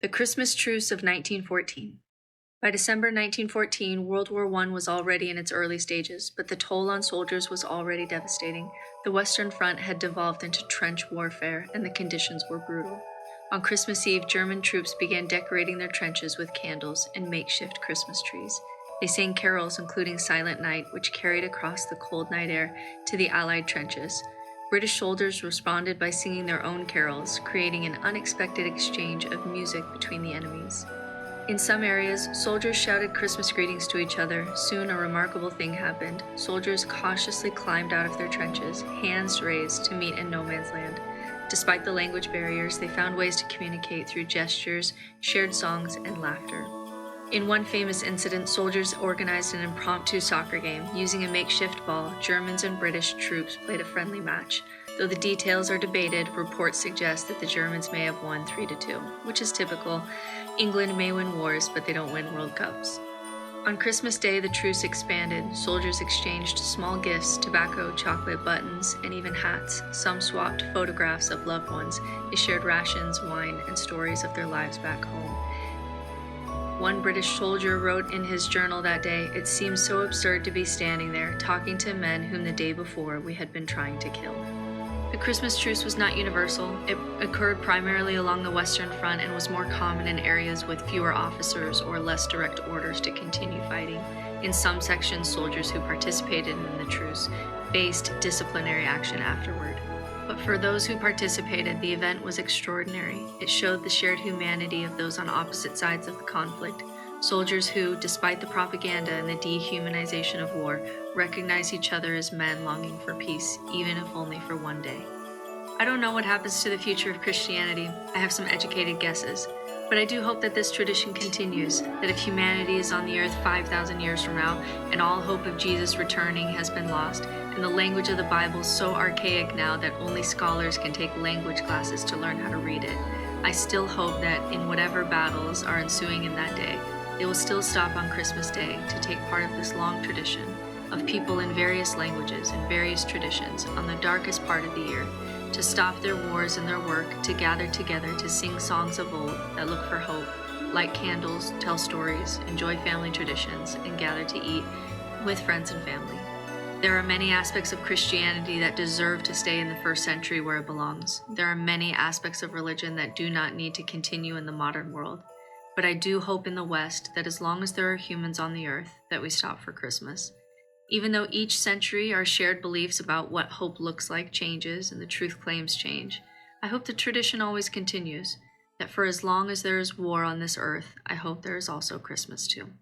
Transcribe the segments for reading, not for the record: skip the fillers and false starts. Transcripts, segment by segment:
The Christmas Truce of 1914. By December 1914, World War I was already in its early stages, but the toll on soldiers was already devastating. The Western Front had devolved into trench warfare, and the conditions were brutal. On Christmas Eve, German troops began decorating their trenches with candles and makeshift Christmas trees. They sang carols, including Silent Night, which carried across the cold night air to the Allied trenches. British soldiers responded by singing their own carols, creating an unexpected exchange of music between the enemies. In some areas, soldiers shouted Christmas greetings to each other. Soon a remarkable thing happened. Soldiers cautiously climbed out of their trenches, hands raised, to meet in no man's land. Despite the language barriers, they found ways to communicate through gestures, shared songs, and laughter. In one famous incident, soldiers organized an impromptu soccer game. Using a makeshift ball, Germans and British troops played a friendly match. Though the details are debated, reports suggest that the Germans may have won 3-2, which is typical. England may win wars, but they don't win World Cups. On Christmas Day, the truce expanded. Soldiers exchanged small gifts, tobacco, chocolate, buttons, and even hats. Some swapped photographs of loved ones. They shared rations, wine, and stories of their lives back home. One British soldier wrote in his journal that day, "It seems so absurd to be standing there, talking to men whom the day before we had been trying to kill." The Christmas truce was not universal. It occurred primarily along the Western Front and was more common in areas with fewer officers or less direct orders to continue fighting. In some sections, soldiers who participated in the truce faced disciplinary action afterward. But for those who participated, the event was extraordinary. It showed the shared humanity of those on opposite sides of the conflict. Soldiers who, despite the propaganda and the dehumanization of war, recognize each other as men longing for peace, even if only for one day. I don't know what happens to the future of Christianity. I have some educated guesses. But I do hope that this tradition continues, that if humanity is on the earth 5,000 years from now, and all hope of Jesus returning has been lost, and the language of the Bible is so archaic now that only scholars can take language classes to learn how to read it, I still hope that in whatever battles are ensuing in that day, they will still stop on Christmas Day to take part of this long tradition of people in various languages and various traditions on the darkest part of the year, to stop their wars and their work, to gather together to sing songs of old that look for hope, light candles, tell stories, enjoy family traditions, and gather to eat with friends and family. There are many aspects of Christianity that deserve to stay in the first century where it belongs. There are many aspects of religion that do not need to continue in the modern world. But I do hope in the West that as long as there are humans on the earth, that we stop for Christmas. Even though each century our shared beliefs about what hope looks like changes and the truth claims change, I hope the tradition always continues, that for as long as there is war on this earth, I hope there is also Christmas too.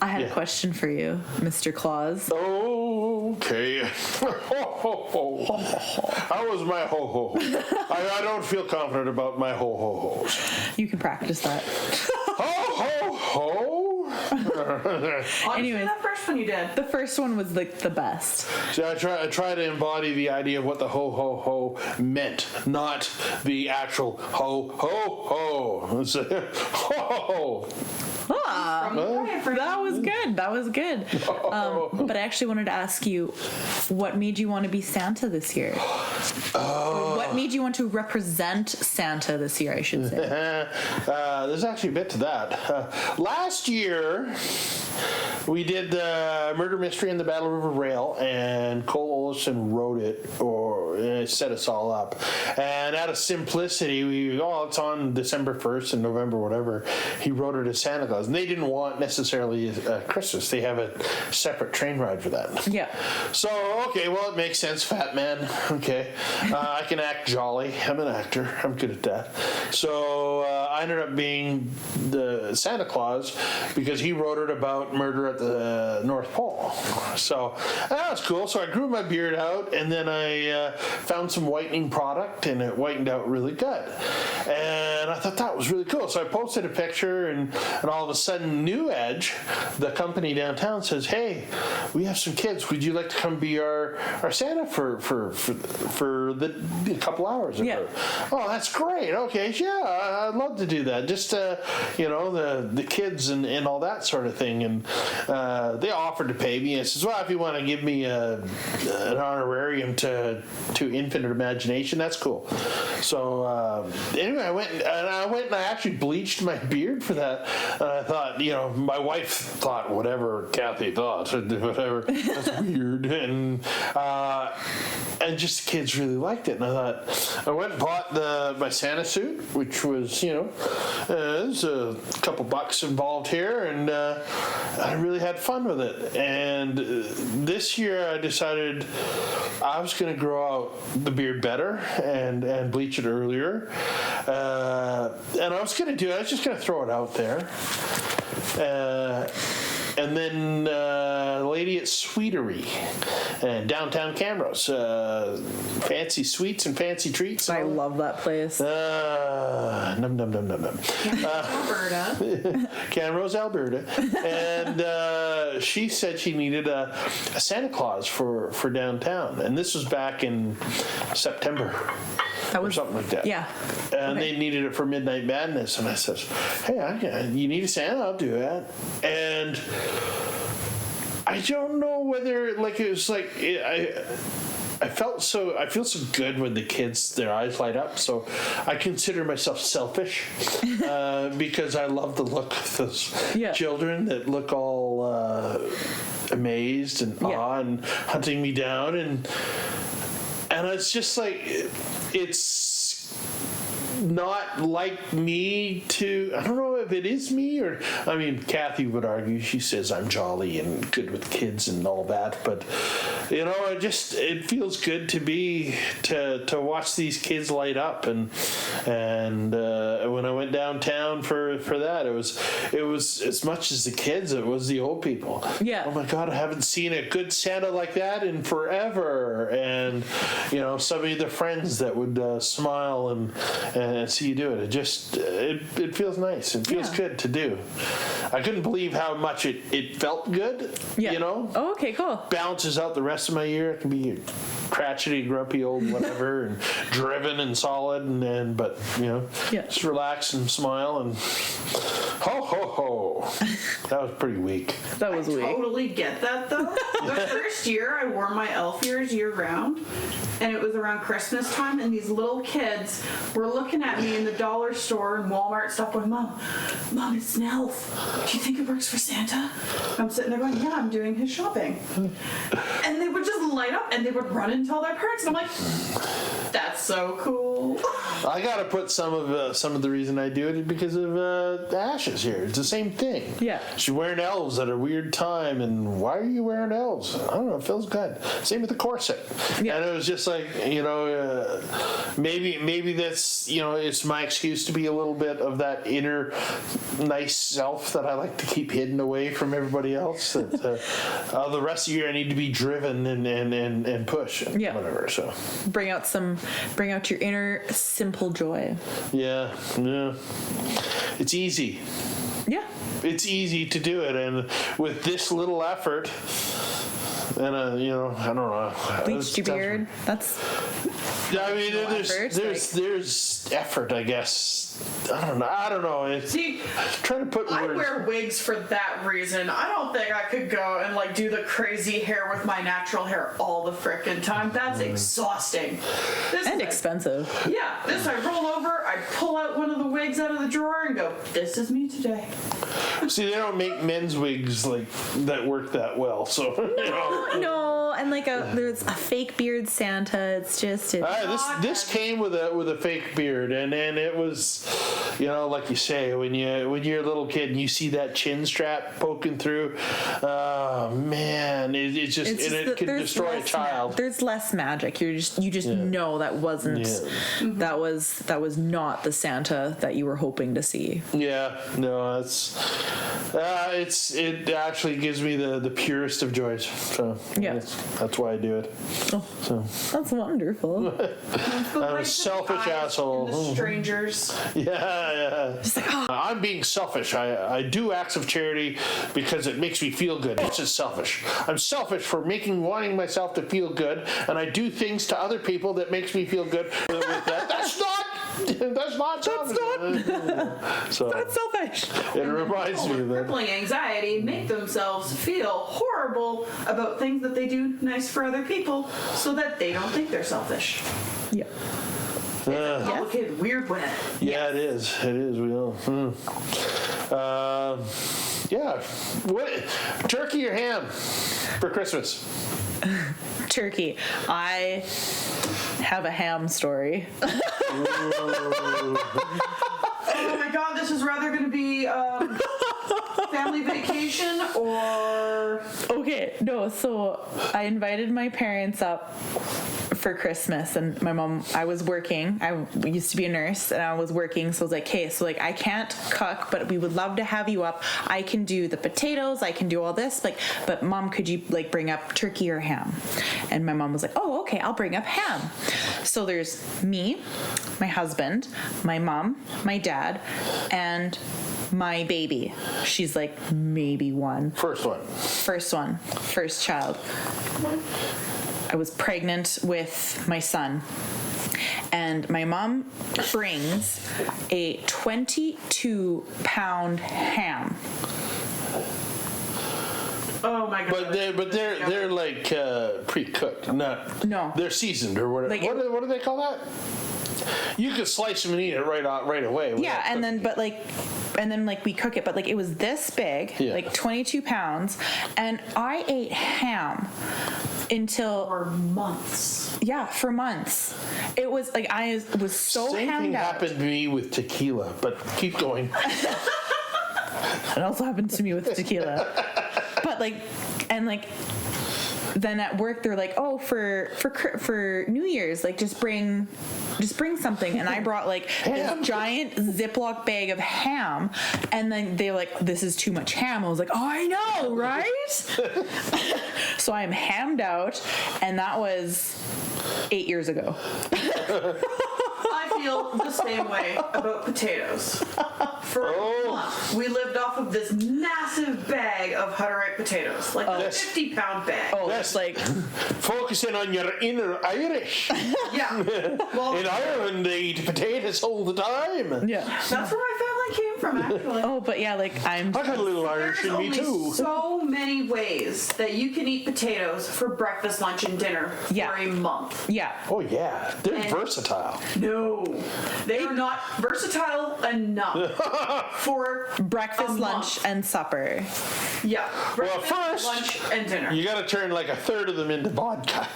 I had a question for you, Mr. Claus. Okay. How was my ho-ho? I don't feel confident about my ho-ho-hos. You can practice that. Ho-ho-ho? Anyways, that first one you did. The first one was like the best. So I try to embody the idea of what the ho-ho-ho meant, not the actual ho-ho-ho. Ho-ho. Ah, that was good. That was good. But I actually wanted to ask you, what made you want to be Santa this year? Or what made you want to represent Santa this year, I should say? There's actually a bit to that. Last year, we did the Murder Mystery in the Battle River Rail, and Cole Olson wrote it, or set us all up. And out of simplicity, it's on December 1st and November, whatever. He wrote it as Santa Claus. And they didn't want necessarily Christmas. They have a separate train ride for that. Yeah. So, okay, well, it makes sense, fat man. Okay. I can act jolly. I'm an actor. I'm good at that. So I ended up being the Santa Claus because he wrote it about murder at the North Pole. So that was cool. So I grew my beard out, and then I found some whitening product, and it whitened out really good. And I thought that was really cool. So I posted a picture, and all of a sudden, New Edge, the company downtown, says, "Hey, we have some kids. Would you like to come be our Santa for a couple hours?" Yeah. Oh, that's great. Okay, yeah, I'd love to do that. Just the kids and all that sort of thing. And they offered to pay me. I says, "Well, if you want to give me an honorarium to Infinite Imagination, that's cool." So anyway, I went and I actually bleached my beard for that. I thought, my wife thought whatever Kathy thought, whatever. That's weird, and just the kids really liked it. And I thought, I went and bought my Santa suit, which was, there's a couple bucks involved here, and I really had fun with it. And this year I decided I was going to grow out the beard better and bleach it earlier. And I was going to do it. I was just going to throw it out there. And then the lady at Sweetery and downtown Camrose, fancy sweets and fancy treats. I love that place. Num num num num num. Alberta. Camrose, Alberta, and she said she needed a Santa Claus for downtown, and this was back in September. Or something like that. Yeah. And they needed it for Midnight Madness. And I says, "Hey, you need a Santa? I'll do that." And I don't know whether, it was I feel so good when the kids, their eyes light up. So I consider myself selfish because I love the look of those children that look all amazed and awe and hunting me down. And it's just it's not like me to, I don't know if it is me or, Kathy would argue, she says I'm jolly and good with kids and all that, but it feels good to watch these kids light up, and when I went downtown for that, it was as much as the kids, it was the old people. Yeah. Oh my God, I haven't seen a good Santa like that in forever. And some of the friends that would smile and see you do it. It just it feels nice. It feels good to do. I couldn't believe how much it felt good. Yeah. Oh, okay, cool. Balances out the rest of my year. It can be crotchety, grumpy old whatever, and driven and solid, but just relax and smile and ho ho ho. That was pretty weak. That was weak. I totally get that though. The first year I wore my elf ears year round, and it was around Christmas time, and these little kids were looking at me in the dollar store and Walmart stuff going, Mom, it's an elf. Do you think it works for Santa? I'm sitting there going, yeah, I'm doing his shopping. And they would just light up and they would run and tell their parents, and I'm like, that's so cool. I gotta put some of the reason I do it because of Ashes here. It's the same thing. Yeah. She's wearing elves at a weird time, and why are you wearing elves? I don't know. It feels good. Same with the corset. Yeah. And it was just like, maybe that's, it's my excuse to be a little bit of that inner nice self that I like to keep hidden away from everybody else. That the rest of the year I need to be driven and push and whatever. So bring out your inner simple joy. Yeah. It's easy. Yeah. It's easy to do it, and with this little effort, and I don't know. Bleached your beard. I mean, no effort, there's effort, I guess. I don't know. It's, See, trying to put I words. wear wigs for that reason. I don't think I could go and like do the crazy hair with my natural hair all the frickin' time. That's exhausting. This and is expensive. Yeah, this I roll over, I pull out one of the wigs out of the drawer and go, this is me today. See, they don't make men's wigs like that work that well. So you know. No, and like there's a fake beard Santa. It's just This came with a fake beard, and it was, you know, like you say, when you're a little kid and you see that chin strap poking through, oh man, it can destroy a child. There's less magic. You just know that wasn't that was not the Santa that you were hoping to see. Yeah, no, it actually gives me the purest of joys. So Yeah. that's why I do it. Oh, So that's wonderful. I'm a selfish asshole. The strangers. Yeah. I'm being selfish. I do acts of charity because it makes me feel good. It's just selfish. I'm selfish for wanting myself to feel good, and I do things to other people that makes me feel good. With that. That's not selfish. So That's selfish. it reminds me of that. Crippling anxiety make themselves feel horrible about things that they do nice for other people so that they don't think they're selfish. Yeah. Complicated, weird way. Yeah, it is. It is. We know. Yeah. What? Turkey or ham for Christmas? Turkey. I have a ham story. Oh my god, this is rather going to be family vacation or... Okay, no, so I invited my parents up for Christmas, and my mom, I was working. I used to be a nurse, and I was working, so I was like, hey, so like I can't cook, but we would love to have you up. I can do the potatoes, I can do all this, like, but mom, could you like bring up turkey or ham? And my mom was like, oh, okay, I'll bring up ham. So there's me, my husband, my mom, my dad, and my baby. She's like maybe one. First First child. I was pregnant with my son, and my mom brings a 22-pound ham. Oh my god. But they're like pre-cooked, not. No. They're seasoned or whatever. Like what do they call that? You could slice them and eat it right away. Yeah, and then we cook it, but like it was this big, like 22 pounds, and I ate ham until For months. Yeah, for months. It was like I was so Same hammed thing out. happened to me with tequila, but keep going. It also happened to me with tequila. But then at work they're like, oh, for New Year's, like just bring something, and I brought like this giant Ziploc bag of ham, and then they're like, this is too much ham. I was like, oh, I know, right? So I'm hammed out, and that was 8 years ago. I feel the same way about potatoes. For a month, we lived off of this massive bag of Hutterite potatoes, like a 50-pound bag. Oh, that's like Focusing on your inner Irish. Yeah. Well, In Ireland, they eat potatoes all the time. yeah. that's where my family came from, actually. Oh, but yeah, like I got a little Irish There's in me only too. so many ways that you can eat potatoes for breakfast, lunch, and dinner for a month. Yeah. Oh yeah, they're And- versatile. No, they are not versatile enough for Breakfast, a lunch, month. and supper. Yeah, breakfast, first, lunch, and dinner. You got to turn like a third of them into vodka.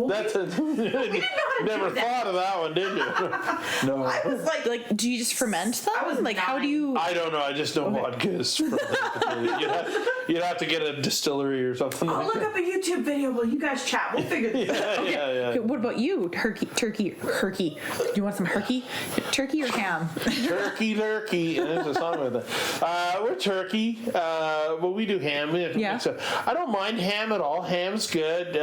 That's a, we didn't know how to never do that. thought of that one, did you? No. I was like, Like, do you just ferment them? I was Like, how do 9. you? I don't know. I just know vodka is from you'd have to get a distillery or something. I'll like look that. up a YouTube video while you guys chat. We'll figure this out. Yeah. Okay, what about you? Turkey. Do you want some turkey? Turkey or ham? Turkey, lurkey. And there's a song with that. We're turkey. Well, we do ham. Yeah. So I don't mind ham at all. Ham's good.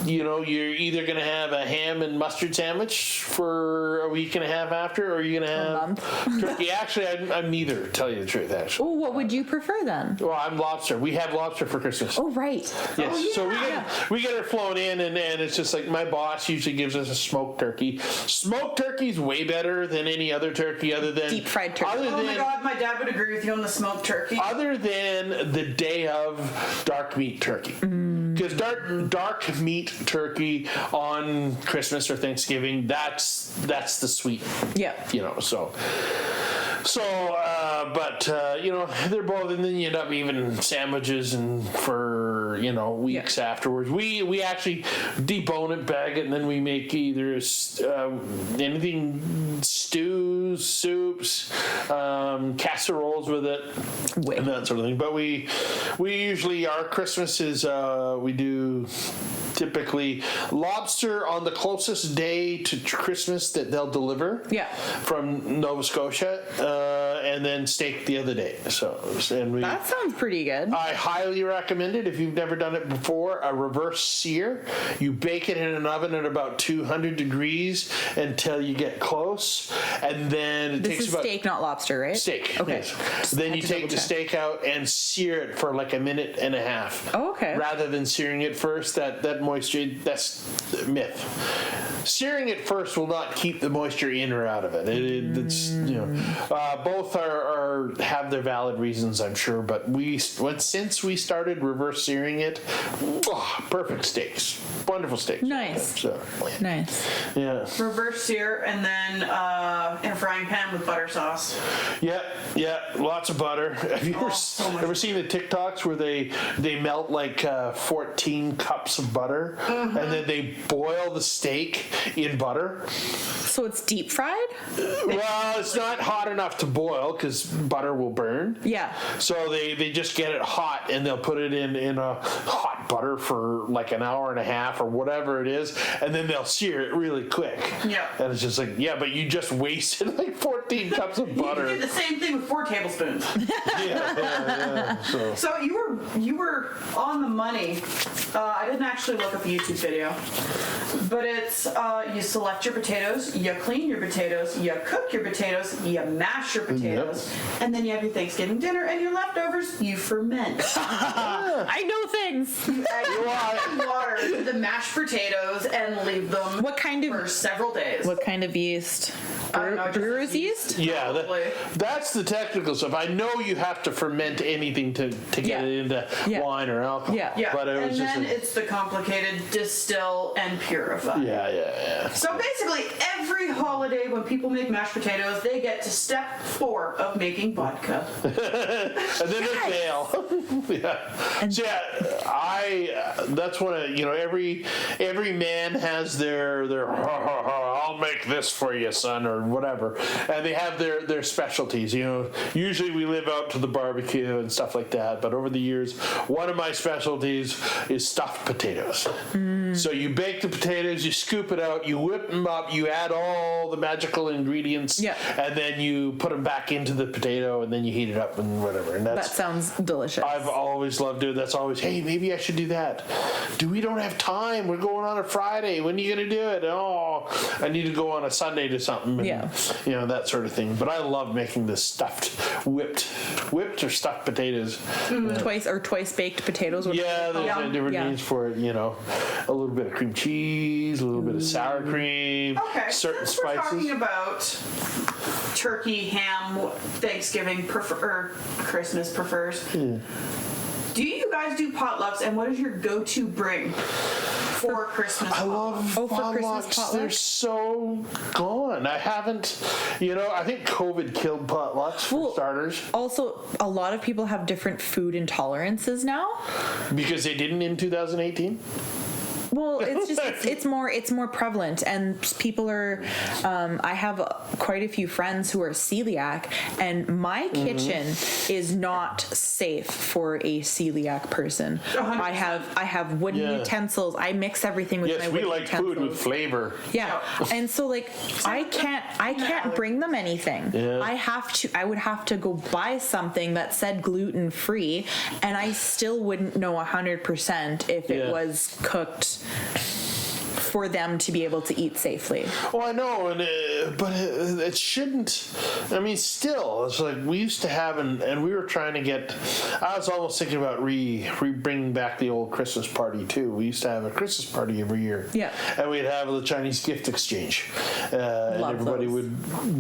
you're either going to have a ham and mustard sandwich for a week and a half after, or you're going to have turkey. Actually, I'm neither, to tell you the truth, actually. Oh, what would you prefer then? Well, I'm lobster. We have lobster for Christmas. Oh, right. Yes. Oh, yeah. So we get it flown in, and it's just like my boss usually gives us a smoked turkey. Smoked turkey's way better than any other turkey, other than Deep fried turkey. Oh my God, my dad would agree with you on the smoked turkey. Other than the day of dark meat turkey. Because dark meat turkey on Christmas or Thanksgiving, that's the sweet. Yeah. But they're both, and then you end up even sandwiches and for weeks afterwards. We actually debone it, bag it, and then we make either anything stews, soups, casseroles with it, and that sort of thing. But we usually, our Christmas is we do typically lobster on the closest day to Christmas that they'll deliver from Nova Scotia, and then steak the other day. That sounds pretty good. I highly recommend it if you've never done it before. A reverse sear. You bake it in an oven at about 200 degrees until you get close, and then it takes about steak, not lobster, right? Steak. Okay. Yes. Then you take the steak out and sear it for like a minute and a half. Oh, okay. Rather than searing it first, that moisture, that's a myth. Searing it first will not keep the moisture in or out of it. Both have their valid reasons, I'm sure. But since we started reverse searing it, perfect steaks, wonderful steaks. Nice. Nice. Yeah. Reverse sear and then in a frying pan with butter sauce. Yeah, lots of butter. Have you ever seen the TikToks where they melt like 14 cups of butter and then they boil the steak in butter? So it's deep fried? Well, it's not hot enough to boil because butter will burn. Yeah. So they just get it hot and they'll put it in a hot butter for like an hour and a half or whatever it is, and then they'll sear it really quick. Yeah. And it's just like, but you just wasted like 14 cups of butter. You did the same thing with 4 tablespoons. Yeah. So you were on the money. I didn't actually look up a YouTube video, but it's you select your potatoes, you clean your potatoes, you cook your potatoes, you mash your potatoes, and then you have your Thanksgiving dinner and your leftovers you ferment. I know things. You add water to the mashed potatoes and leave them for several days. What kind of yeast? Brewer's yeast? Yeah, that's the technical stuff. I know you have to ferment anything to get it into wine or alcohol. Yeah. But it's the complicated distill and purify. Yeah. So basically, every holiday when people make mashed potatoes, they get to step 4 of making vodka. And then they fail. That's one of every man has their I'll make this for you, son, or whatever, and they have their specialties. Usually we live out to the barbecue and stuff like that. But over the years, one of my specialties is stuffed potatoes. So you bake the potatoes, you scoop it out, you whip them up, you add all the magical ingredients, and then you put them back into the potato, and then you heat it up and whatever. And that sounds delicious. I've always loved it. That's always, hey, maybe I should do that. We don't have time. We're going on a Friday. When are you going to do it? Oh, I need to go on a Sunday to something. And, that sort of thing. But I love making the stuffed, whipped or stuffed potatoes. Twice baked potatoes. There's different names for it. A little bit of cream cheese, a little bit of sour cream, certain since spices. We're talking about turkey, ham, Thanksgiving, or Christmas prefers. Do you guys do potlucks, and what is your go-to bring for Christmas? I love potlucks. They're so gone. I haven't, I think COVID killed potlucks for starters. Also, a lot of people have different food intolerances now. Because they didn't in 2018? Well, it's just it's more prevalent, and people are. I have quite a few friends who are celiac, and my kitchen is not safe for a celiac person. 100%. I have wooden utensils. I mix everything with my wooden utensils. Yes, we like food with flavor. Yeah, and so I can't bring them anything. Yeah. I would have to go buy something that said gluten free, and I still wouldn't know 100% if it was cooked for them to be able to eat safely. Oh, I know, but it shouldn't. I mean, still, it's like we used to have, and we were trying to get. I was almost thinking about bringing back the old Christmas party too. We used to have a Christmas party every year. Yeah. And we'd have the Chinese gift exchange, and everybody would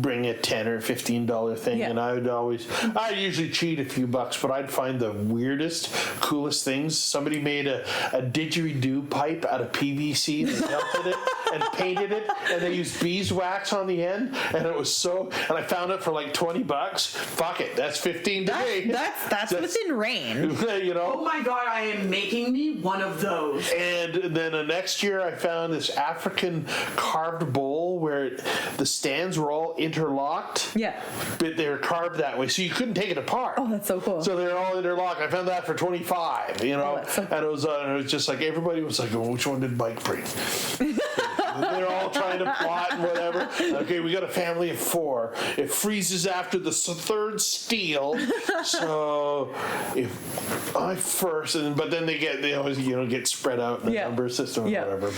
bring a $10 or $15 thing, Yeah. and I'd usually cheat a few bucks, but I'd find the weirdest, coolest things. Somebody made a didgeridoo pipe out of PVC. They melted it and painted it, and they used beeswax on the end, and it was and I found it for like $20. Fuck it, that's 15 today. That's within range. You know. Oh my god, I am making me one of those. And then next year, I found this African carved bowl where the stands were all interlocked. Yeah. But they were carved that way, so you couldn't take it apart. Oh, that's so cool. So they're all interlocked. I found that for $25. You know, that's so and it was just like everybody was like, "Oh, which one did Mike bring?" They're all trying to plot and whatever. Okay, we got a family of 4. It freezes after the third steal. So if I first, but then they always get spread out in the number system or whatever.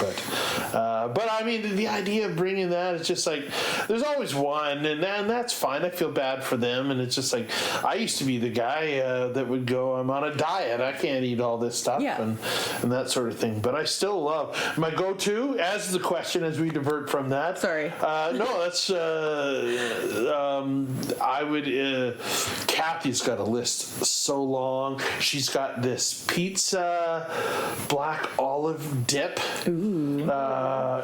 But I mean, the idea of bringing that is just like there's always one, and that's fine. I feel bad for them, and it's just like I used to be the guy that would go, I'm on a diet. I can't eat all this stuff and that sort of thing. But I still love my go-to as the question as we divert from that. Sorry. No, that's I would. Kathy's got a list so long. She's got this pizza black olive dip. Ooh.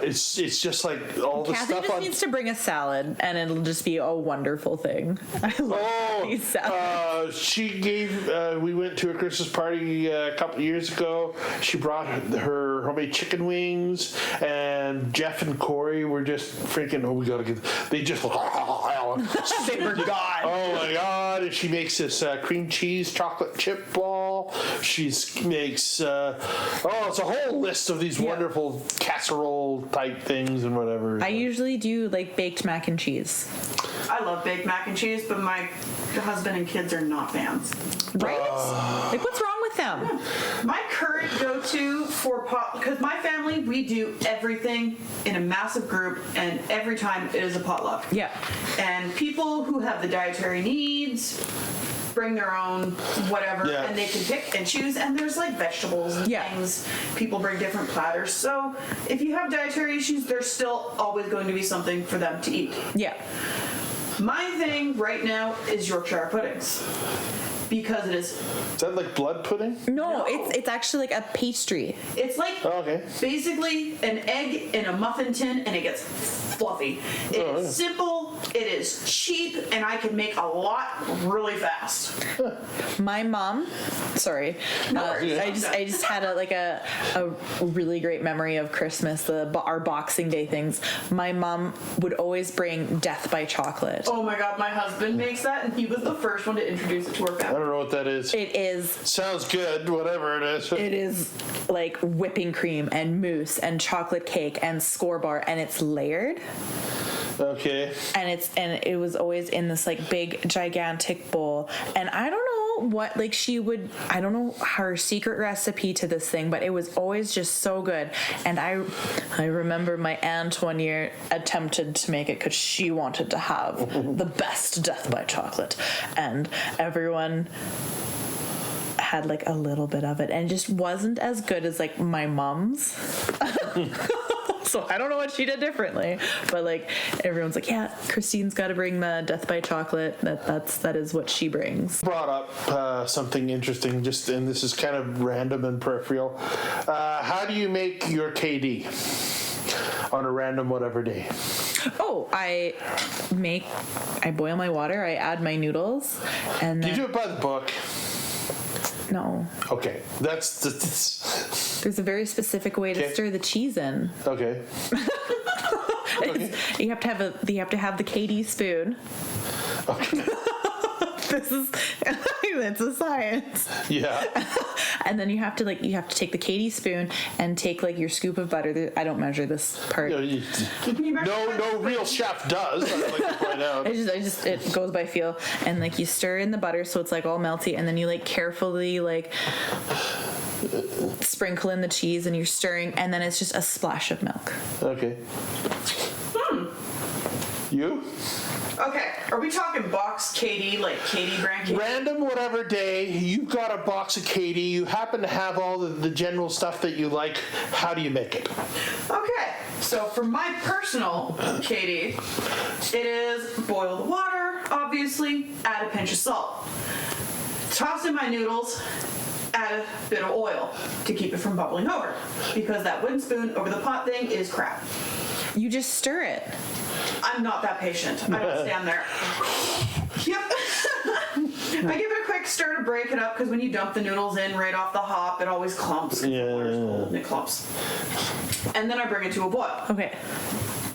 It's just like all the Kathy stuff just on. needs to bring a salad, and it'll just be a wonderful thing. I love these salads. She gave. We went to a Christmas party a couple of years ago. She brought her homemade chicken wings, and Jeff and Corey were just freaking. Oh, we gotta get. They just. They forgot. Oh my god! And she makes this cream cheese chocolate chip ball. She makes. It's a whole list of these wonderful casserole type things and whatever. I usually do like baked mac and cheese. I love baked mac and cheese, but my husband and kids are not fans. Right? Like, what's wrong with them? My current go-to for because my family, we do everything in a massive group, and every time it is a potluck. Yeah. And people who have the dietary needs bring their own whatever, and they can pick and choose, and there's like vegetables and things. People bring different platters. So if you have dietary issues, there's still always going to be something for them to eat. Yeah. My thing right now is Yorkshire puddings. Because it is. Is that like blood pudding? No, it's actually like a pastry. It's like basically an egg in a muffin tin, and it gets fluffy. It is simple, it is cheap, and I can make a lot really fast. My mom, sorry, I just had a really great memory of Christmas, our Boxing Day things. My mom would always bring Death by Chocolate. Oh my god, my husband makes that, and he was the first one to introduce it to our family. I don't know what that is. It is. Sounds good, whatever it is. It is like whipping cream and mousse and chocolate cake and score bar, and it's layered. Okay. And it was always in this like big gigantic bowl, and I don't know what I don't know her secret recipe to this thing, but it was always just so good. And I remember my aunt one year attempted to make it because she wanted to have the best Death by Chocolate, and everyone had like a little bit of it, and it just wasn't as good as like my mom's. So I don't know what she did differently, but like everyone's like, yeah, Christine's got to bring the Death by Chocolate. That is what she brings. Brought up something interesting, and this is kind of random and peripheral. How do you make your KD on a random whatever day? Oh, I boil my water. I add my noodles, and then, Do you do it by the book? No. Okay, that's There's a very specific way to stir the cheese in. okay. You have to have the KD spoon. Okay. It's a science. Yeah. And then you have to take the KD spoon and take like your scoop of butter. I don't measure this part. No real chef does. I'd like to point out. It goes by feel, and like you stir in the butter so it's like all melty, and then you like carefully like sprinkle in the cheese, and you're stirring, and then it's just a splash of milk. Okay. You? Okay, are we talking box Katie, like Katie brand Katie? Random whatever day, you've got a box of Katie, you happen to have all the general stuff that you like, how do you make it? Okay, so for my personal Katie, it is boil the water, obviously, add a pinch of salt. Toss in my noodles, add a bit of oil to keep it from bubbling over, because that wooden spoon over the pot thing is crap. You just stir it. I'm not that patient. I don't stand there. Yep. I give it a quick stir to break it up, because when you dump the noodles in right off the hop, it always clumps. Yeah. The water's cold and it clumps. And then I bring it to a boil. Okay.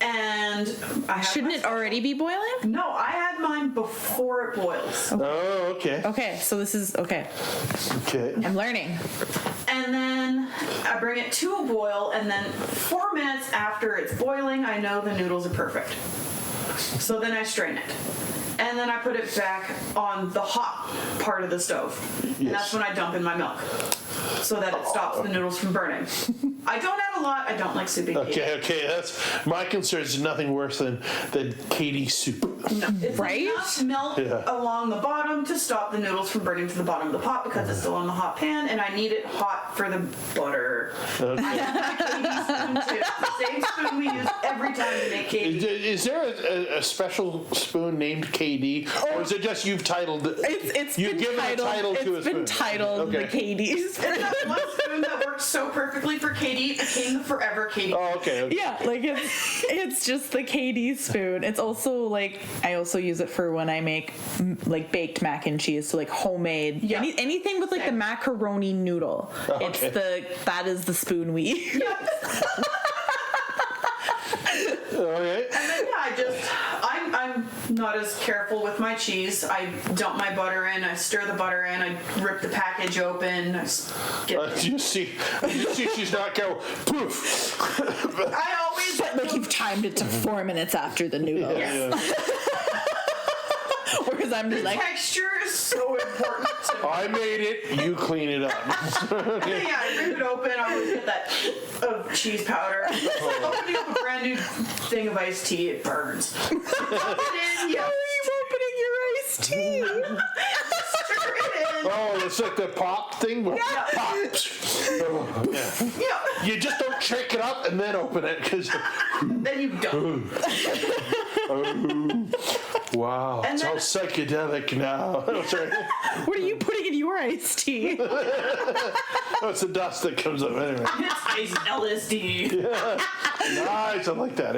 And I have Shouldn't my it already be boiling? No, I had mine before it boils. Oh, okay. Okay, so this is okay. Okay. I'm learning. And then I bring it to a boil, and then 4 minutes after it's boiling, I know the noodles are perfect. So then I strain it. And then I put it back on the hot part of the stove. And Yes. that's when I dump in my milk, so that it stops the noodles from burning. I don't add a lot. I don't like soupy Katie. Okay, that's my concern is nothing worse than Katie soup. No, it's Right? enough milk along the bottom to stop the noodles from burning to the bottom of the pot, because it's still on the hot pan, and I need it hot for the butter. Okay. I have my Katie spoon too. It's the same spoon we use every time we make Katie. Is there a special spoon named KD, or is it just you've titled it? It's You've been given titled, a title to a it's been spoon. titled the Okay. Katie's. It's that one spoon that worked so perfectly for Katie, it became the forever Katie. Oh, okay. Yeah, like it's just the KD spoon. It's also like I also use it for when I make like baked mac and cheese, so like homemade. Yeah. Anything with like the Same. macaroni noodle. It's Okay. that is the spoon we use. Yep. Okay. And then I'm not as careful with my cheese. I dump my butter in, I stir the butter in, I rip the package open, You see she's not go poof. I always Like you've timed it to 4 minutes after the noodle. Yes. Whereas I'm just the like, texture is so important to me. I made it. You clean it up. Yeah, I rip it open, I always get that cheese powder. Opening up a brand new thing of iced tea, it burns. Pop it in, yeah. how are you opening your iced tea? Stir it in. Oh, it's like the pop thing. Where Yeah. pops. Oh, yeah. Yeah. You just don't shake it up and then open it because. Then you don't. Wow, And it's then- all psychedelic now. Oh, sorry. What are you putting in your iced tea? Oh, it's the dust that comes up anyway. It's iced LSD. Nice, I like that.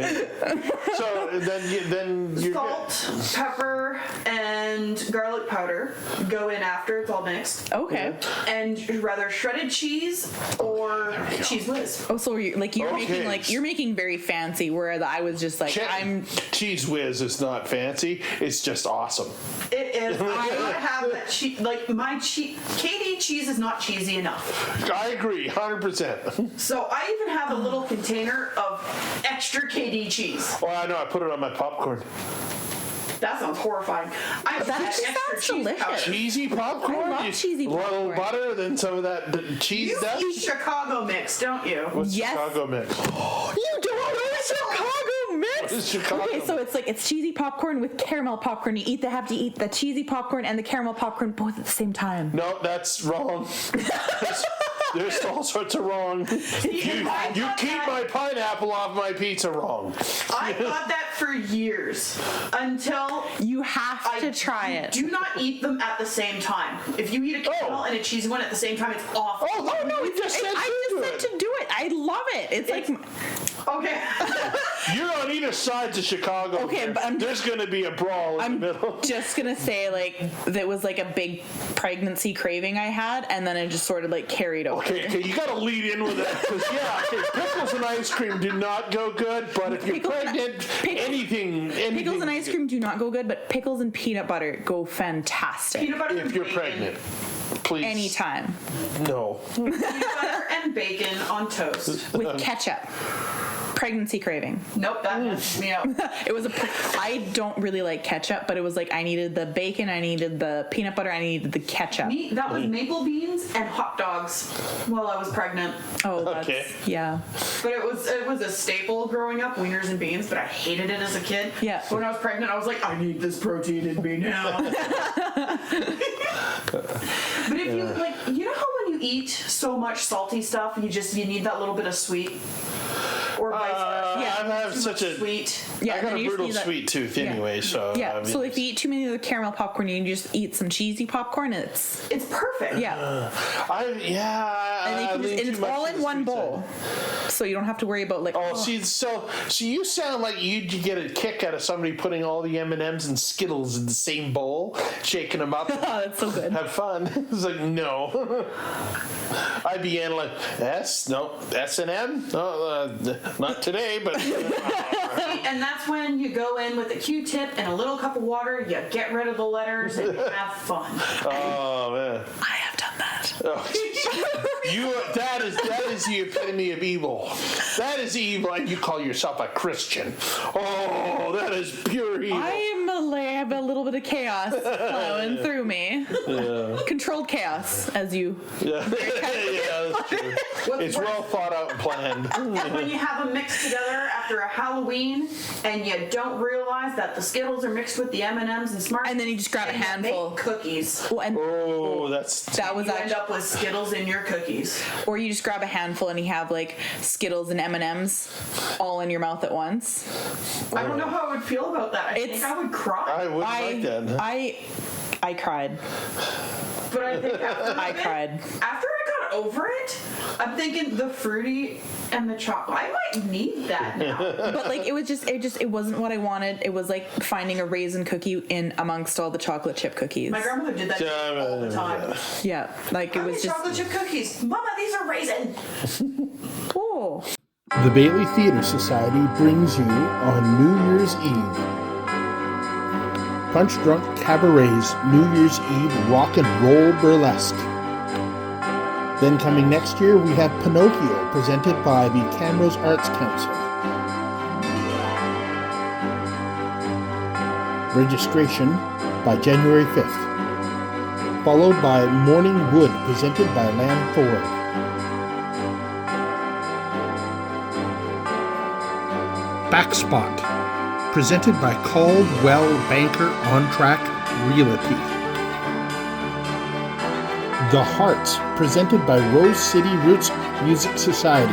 So then you Salt, pepper, and garlic powder go in after it's all mixed. Okay. And rather shredded cheese or cheese whiz. Oh, so you're Okay. making very fancy, whereas I was just like, Cheese whiz is not fancy. It's just awesome. It is. I gotta have that cheese. Like my cheese. Katie cheese is not cheesy enough. I agree, 100%. So I even have a little container of extra KD cheese. Well, I know. I put it on my popcorn. That sounds horrifying. I That put just extra sounds cheese delicious. powder. Cheesy popcorn. I love You- cheesy A little popcorn. butter, then some of that cheese You dust. eat Chicago mix, don't you? What's Yes. Chicago mix? You don't know Chicago mix? What is Chicago Okay, so it's cheesy popcorn with caramel popcorn. You have to eat the cheesy popcorn and the caramel popcorn both at the same time. No, that's wrong. There's all sorts of wrong. You keep my pineapple off my pizza wrong. I thought that for years until You have to try it. Do not eat them at the same time. If you eat a caramel and a cheesy one at the same time, it's awful. Oh no, you just said I do just said it. to do it. I love it. It's like Okay. You're on either side of Chicago. Okay, here. but there's going to be a brawl in the middle. just gonna say like that was like a big pregnancy craving I had, and then it just sort of like carried over. Okay, you got to lead in with that because pickles and ice cream do not go good. But if you're Pickles and- pregnant, pickles- anything. Pickles and ice cream do not go good, but pickles and peanut butter go fantastic. Peanut butter If and you're bacon. pregnant, please. Anytime No. Peanut butter and bacon on toast. with ketchup. Pregnancy craving. Nope, that messes me up. It was I don't really like ketchup, but it was like I needed the bacon, I needed the peanut butter, I needed the ketchup. That was maple beans and hot dogs while I was pregnant. Oh, that's, Okay. yeah. But it was a staple growing up, wieners and beans, but I hated it as a kid. Yeah. When I was pregnant, I was like, I need this protein in me now. But if you like, you know how when you eat so much salty stuff, you need that little bit of sweet, or vice versa. Yeah. I have Too such much a sweet. Yeah, I got then a you just brutal need that- sweet tooth yeah. anyway, so Yeah, I mean, so if you eat too many of the caramel popcorn, you just eat some cheesy popcorn, and it's It's perfect. yeah, and and it's all in one bowl, so you don't have to worry about like. Oh, see, so you sound like you'd get a kick out of somebody putting all the M&Ms and Skittles in the same bowl, shaking them up. Oh, that's so good. Have fun. It's like, no. I'd be like, S&M? No, not today, but... And that's when you go in with a Q-tip and a little cup of water, you get rid of the letters and have fun. Oh, man. I have done that. Oh. That is the epitome of evil. That is evil, and you call yourself a Christian. Oh, that is pure evil. I have a little bit of chaos flowing through me. Yeah. Controlled chaos, as you. Yeah, that's true. It's well thought out and planned. And when you have them mixed together after a Halloween and you don't realize that the Skittles are mixed with the M&Ms and Smart, And then you just grab a and you handful. make cookies. Well, and Oh, that's... that was You end actually, up with Skittles in your cookies. or you just grab a handful and you have like Skittles and M&Ms all in your mouth at once. I don't know how I would feel about that. I think It's- I would cry. I wouldn't like that. I cried. But I think after I cried. After I got over it, I'm thinking the fruity and the chocolate. I might need that now. But like it wasn't what I wanted. It was like finding a raisin cookie in amongst all the chocolate chip cookies. My grandmother did that all the time. Yeah, like it was just. chocolate chip cookies. Mama, these are raisin. Oh. The Bailey Theatre Society brings you on New Year's Eve Punch Drunk Cabaret's New Year's Eve Rock and Roll Burlesque. Then coming next year, we have Pinocchio, presented by the Camrose Arts Council. Registration by January 5th. Followed by Morning Wood, presented by Lamb Ford. Backspot, presented by Caldwell Banker On Track Realty. The Hearts, presented by Rose City Roots Music Society.